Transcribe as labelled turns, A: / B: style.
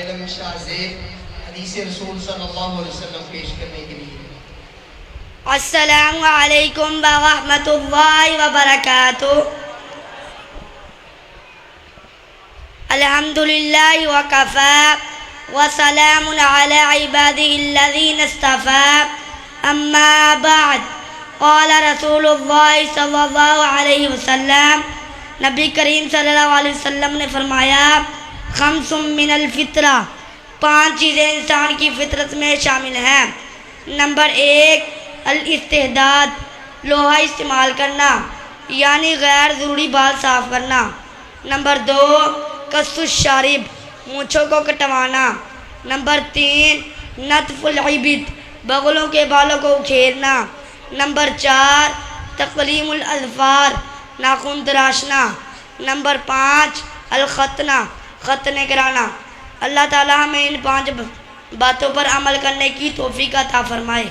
A: قلم شاہ زیب حدیث رسول صلی اللہ علیہ وسلم پیش کرنے کے لیے۔
B: السلام علیکم ورحمۃ اللہ وبرکاتہ۔ الحمدللہ وکفی وسلام علی عباده الذین اصطفی، اما بعد، قال رسول اللہ صلی اللہ علیہ وسلم، نبی کریم صلی اللہ علیہ وسلم نے فرمایا، خمس من الفطرہ، 5 چیزیں انسان کی فطرت میں شامل ہیں۔ نمبر 1، الاستحداد، لوہا استعمال کرنا یعنی غیر ضروری بال صاف کرنا۔ نمبر 2، قص الشارب، مونچھوں کو کٹوانا۔ نمبر 3، نتف العبد، بغلوں کے بالوں کو اکھیرنا۔ نمبر 4، تقلیم الاظفار، ناخن تراشنا۔ نمبر 5، الختنہ، ختنے کرانا۔ اللہ تعالی ہمیں ان 5 باتوں پر عمل کرنے کی توفیق عطا فرمائے۔